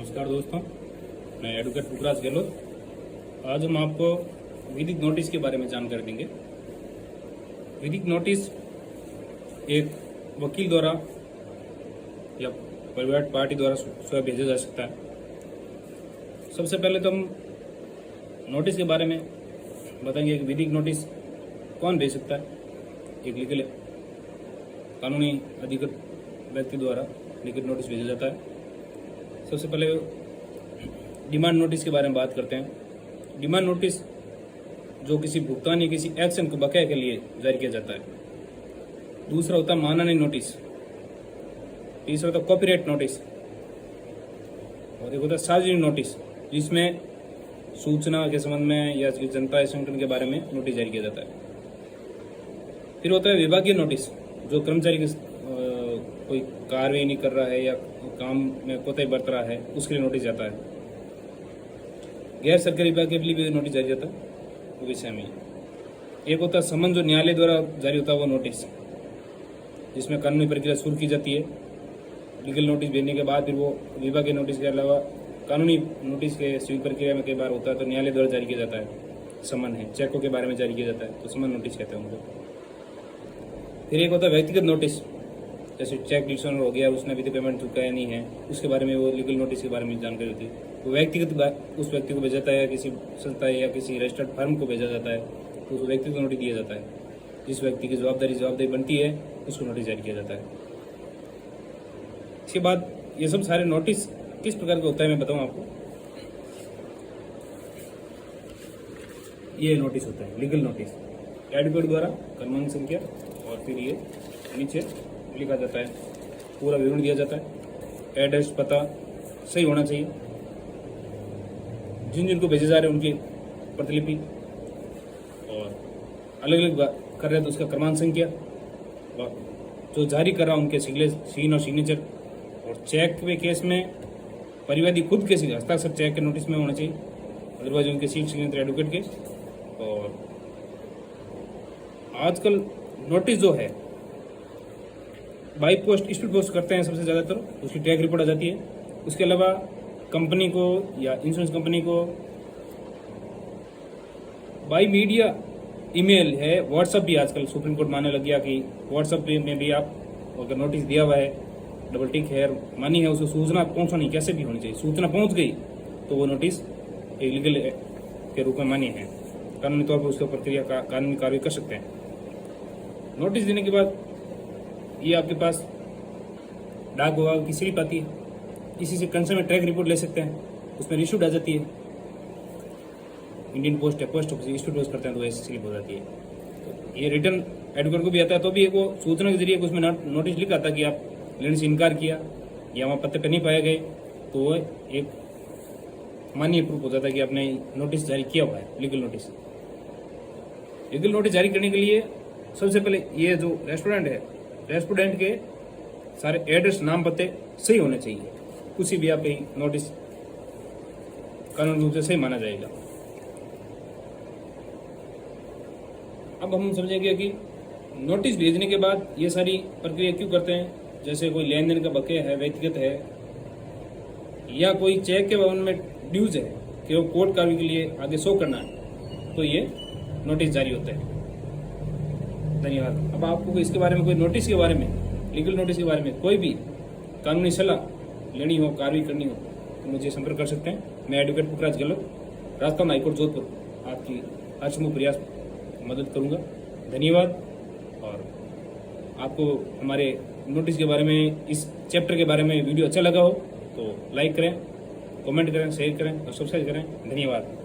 नमस्कार दोस्तों, मैं एडवोकेट पुखराज गहलोत। आज हम आपको विधिक नोटिस के बारे में जानकारी देंगे। विधिक नोटिस एक वकील द्वारा या प्राइवेट पार्टी द्वारा स्वयं भेजा जा सकता है। सबसे पहले तो हम नोटिस के बारे में बताएंगे कि विधिक नोटिस कौन भेज सकता है। एक लीगल कानूनी अधिकृत व्यक्ति द्वारा लिखित नोटिस भेजा जाता है। सबसे पहले डिमांड नोटिस के बारे में बात करते हैं। डिमांड नोटिस जो किसी भुगतान या किसी एक्शन को बकाया के लिए जारी किया जाता है। दूसरा होता है मानहानि नोटिस। तीसरा होता है कॉपीराइट नोटिस और एक होता है सार्वजनिक नोटिस, जिसमें सूचना के संबंध में या जनता संगठन के बारे में नोटिस जारी किया जाता है। फिर होता है विभागीय नोटिस, जो कर्मचारी के कोई कार्रवाई नहीं कर रहा है या काम में कोताही बरत रहा है उसके लिए नोटिस जाता है। गैर सरकारी विभाग के लिए भी नोटिस जारी जाता है वो विषय में। एक होता है समन, जो न्यायालय द्वारा जारी होता है वो नोटिस, जिसमें कानूनी प्रक्रिया शुरू की जाती है। लीगल नोटिस भेजने के बाद फिर वो विभागीय नोटिस के अलावा कानूनी नोटिस के स्वीकृत प्रक्रिया में कई बार होता है तो न्यायालय द्वारा जारी किया जाता है। समन है, चेकों के बारे में जारी किया जाता है तो समन नोटिस कहते हैं उनको। फिर एक होता है व्यक्तिगत नोटिस, जैसे चेक डिक्शनर हो गया, उसने अभी तो पेमेंट चुकाया नहीं है, उसके बारे में वो लीगल नोटिस के बारे में जानकारी होती है। वो व्यक्तिगत उस व्यक्ति को भेजा जाता है, किसी संस्था या किसी रजिस्टर्ड फर्म को भेजा जाता है तो उस व्यक्ति को नोटिस दिया जाता है। जिस व्यक्ति की जवाबदारी बनती है उसको नोटिस जारी किया जाता है। इसके बाद ये सब सारे नोटिस किस प्रकार का होता है मैं बताऊँ आपको। ये नोटिस होता है लीगल नोटिस, एडवोकेट द्वारा क्रमांक संख्या और फिर ये नीचे लिखा जाता है, पूरा विवरण दिया जाता है। एड्रेस पता सही होना चाहिए, जिनको भेजे जा रहे हैं उनकी प्रतिलिपि, और अलग अलग कर रहे हैं तो उसका क्रमांक संख्या, जो जारी कर रहा है उनके सीन और सिग्नेचर, और चेक के केस में परिवादी खुद के हस्ताक्षर चेक के नोटिस में होना चाहिए, अदरवाइज उनके सील सिग्नेचर एडवोकेट के। और आजकल नोटिस जो है बाई पोस्ट स्पीड पोस्ट करते हैं सबसे ज़्यादातर, उसकी टैग रिपोर्ट आ जाती है। उसके अलावा कंपनी को या इंश्योरेंस कंपनी को बाई मीडिया ईमेल है, व्हाट्सएप भी आजकल सुप्रीम कोर्ट मानने लग गया कि व्हाट्सएप में भी आप अगर नोटिस दिया हुआ है, डबल टिक है, मानी है, उसको सूचना पहुंचानी कैसे भी होनी चाहिए। सूचना पहुंच गई तो वो नोटिस एक लीगल के रूप में मानी है, कानूनी तौर पर उसका प्रक्रिया कानूनी कार्रवाई कर सकते हैं। नोटिस देने के बाद ये आपके पास डाक विभाग की स्लिप आती है, इसी से कंसर्न में ट्रैक रिपोर्ट ले सकते हैं, उसमें रिश्यूड आ जाती है। इंडियन पोस्ट है, पोस्ट ऑफिस स्पीड पोस्ट करते हैं तो ऐसी स्लिप हो जाती है। तो ये रिटर्न एडवोकेट को भी आता है, तो भी एक वो सूचना के जरिए उसमें नोटिस लिखा था कि आप लेने से इनकार किया या वहाँ पत्ते पर नहीं पाए गए, तो वो एक मान्य प्रूफ हो जाता है कि आपने नोटिस जारी किया हुआ है, लीगल नोटिस। लीगल नोटिस जारी करने के लिए सबसे पहले ये जो रेस्टोरेंट है, रेस्टोरेंट के सारे एड्रेस नाम पते सही होने चाहिए, कुछ भी आप नोटिस कानूनी रूप से सही माना जाएगा। अब हम समझेंगे कि नोटिस भेजने के बाद ये सारी प्रक्रिया क्यों करते हैं। जैसे कोई लेन देन का बकाया है, व्यक्तिगत है, या कोई चेक के भवन में ड्यूज है कि वो कोर्ट कार्रवाई के लिए आगे शो करना है, तो ये नोटिस जारी होता है। धन्यवाद। अब आपको इसके बारे में कोई नोटिस के बारे में, लीगल नोटिस के बारे में कोई भी कानूनी सलाह लेनी हो, कार्रवाई करनी हो तो मुझे संपर्क कर सकते हैं। मैं एडवोकेट पुखराज गहलोत, राजस्थान हाईकोर्ट जोधपुर, आपकी हर संभव प्रयास मदद करूंगा। धन्यवाद। और आपको हमारे नोटिस के बारे में, इस चैप्टर के बारे में वीडियो अच्छा लगा हो तो लाइक करें, कमेंट करें, शेयर करें और सब्सक्राइब करें। धन्यवाद।